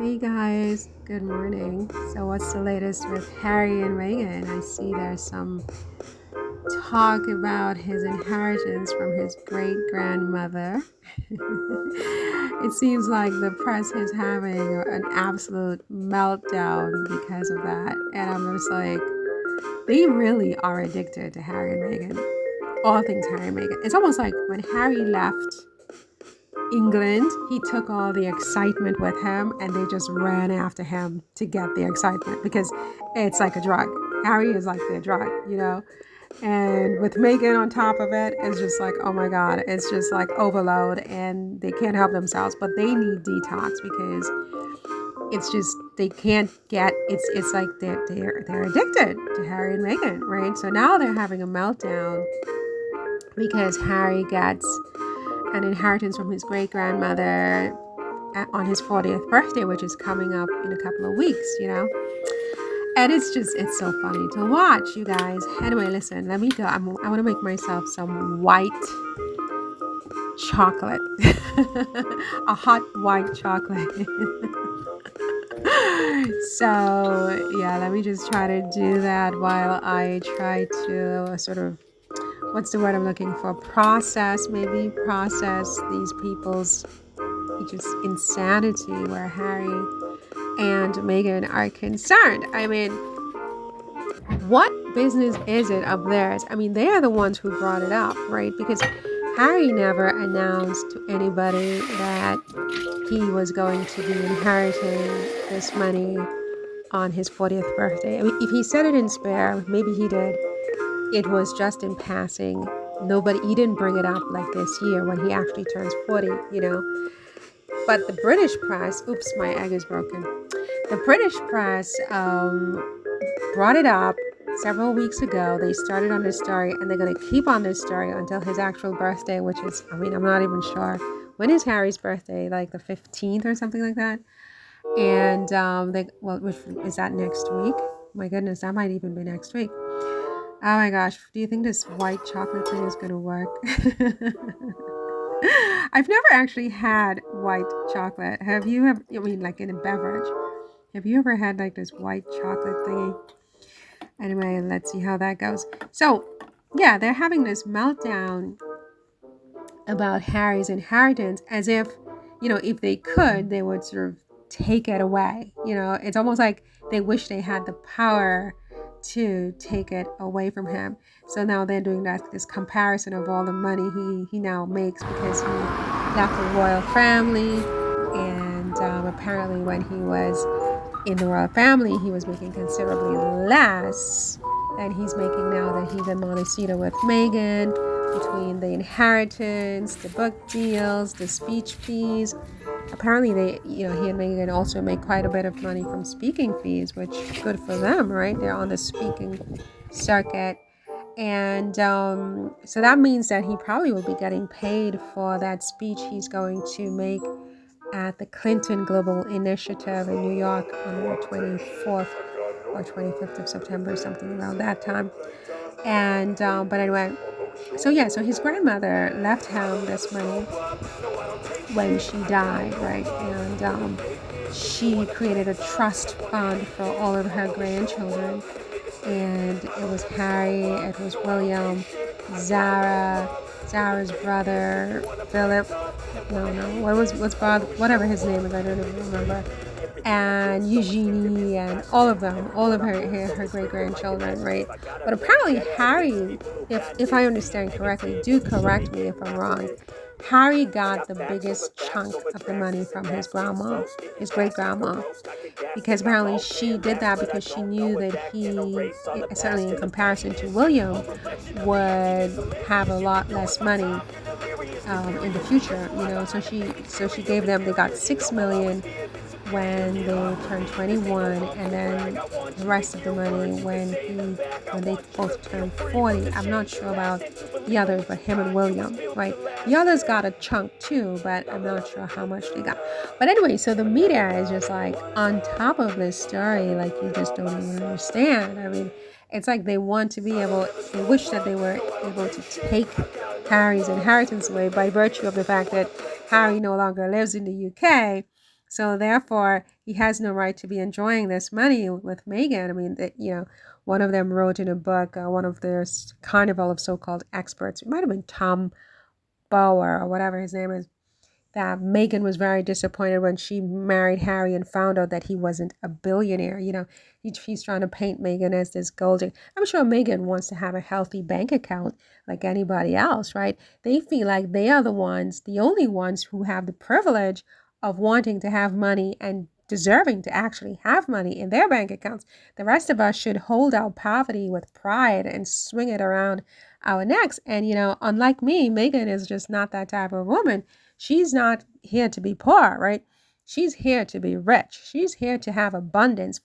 Hey guys, good morning. So, what's the latest with Harry and Meghan? I see there's some talk about his inheritance from his great grandmother. It seems like the press is having an absolute meltdown because of that. And I'm just like, they really are addicted to Harry and Meghan. All things Harry and Meghan. It's almost like when Harry left England, he took all the excitement with him and they just ran after him to get the excitement because it's like a drug. Harry is like the drug, you know? And with Meghan on top of it, it's just like, oh my God, it's just like overload and they can't help themselves. But they need detox because it's just they can't get it's like they're addicted to Harry and Meghan, right? So now they're having a meltdown because Harry gets an inheritance from his great grandmother on his 40th birthday, which is coming up in a couple of weeks, you know? And it's so funny to watch, you guys. Anyway, listen, let me go. I want to make myself some white chocolate, a hot white chocolate. So, yeah, let me just try to do that while I try to sort of, what's the word I'm looking for? Process these people's just insanity where Harry and Meghan are concerned. I mean, what business is it of theirs? I mean, they are the ones who brought it up, right? Because Harry never announced to anybody that he was going to be inheriting this money on his 40th birthday. I mean, if he said it in spare, maybe he did. It was just in passing. He didn't bring it up like this year when he actually turns 40, you know. But the British press, oops, my egg is broken. The British press brought it up several weeks ago. They started on this story and they're going to keep on this story until his actual birthday, which is, I mean, I'm not even sure. When is Harry's birthday? Like the 15th or something like that? And which is that next week? My goodness, that might even be next week. Oh my gosh, do you think this white chocolate thing is going to work? I've never actually had white chocolate. Have you ever, I mean, like in a beverage? Have you ever had like this white chocolate thingy? Anyway, let's see how that goes. So, yeah, they're having this meltdown about Harry's inheritance as if, you know, if they could, they would sort of take it away. You know, it's almost like they wish they had the power to take it away from him. So now they're doing this comparison of all the money he now makes because he left the royal family. And apparently when he was in the royal family, he was making considerably less than he's making now that he's in Montecito with Meghan, between the inheritance, the book deals, the speech fees. Apparently he and Meghan also make quite a bit of money from speaking fees, which is good for them, right? They're on the speaking circuit. And so that means that he probably will be getting paid for that speech he's going to make at the Clinton Global Initiative in New York on the 24th or 25th of September, something around that time. And but anyway, so his grandmother left him this money when she died, right? And she created a trust fund for all of her grandchildren. And it was Harry, it was William, Zara's brother, Philip. What's brother? Whatever his name is, I don't even remember. And Eugenie and all of them, all of her great grandchildren, right? But apparently Harry, if I understand correctly, do correct me if I'm wrong. Harry got the biggest chunk of the money from his grandma, his great grandma, because apparently she did that because she knew that he, certainly in comparison to William, would have a lot less money in the future, you know. So she gave them. They got $6 million when they turned 21, and then the rest of the money when they both turned 40. I'm not sure about the others, but him and William, right? The others got a chunk too, but I'm not sure how much they got. But anyway, so the media is just like on top of this story, like you just don't even understand. I mean, it's like they wish that they were able to take Harry's inheritance away by virtue of the fact that Harry no longer lives in the UK. So therefore, he has no right to be enjoying this money with Meghan. I mean, that one of them wrote in a book, one of their carnival of so-called experts. It might have been Tom Bauer or whatever his name is, that Meghan was very disappointed when she married Harry and found out that he wasn't a billionaire. He's trying to paint Meghan as this golden. I'm sure Meghan wants to have a healthy bank account like anybody else, right? They feel like they are the only ones who have the privilege of wanting to have money and deserving to actually have money in their bank accounts. The rest of us should hold our poverty with pride and swing it around our necks. And, unlike me, Meghan is just not that type of woman. She's not here to be poor, right? She's here to be rich. She's here to have abundance,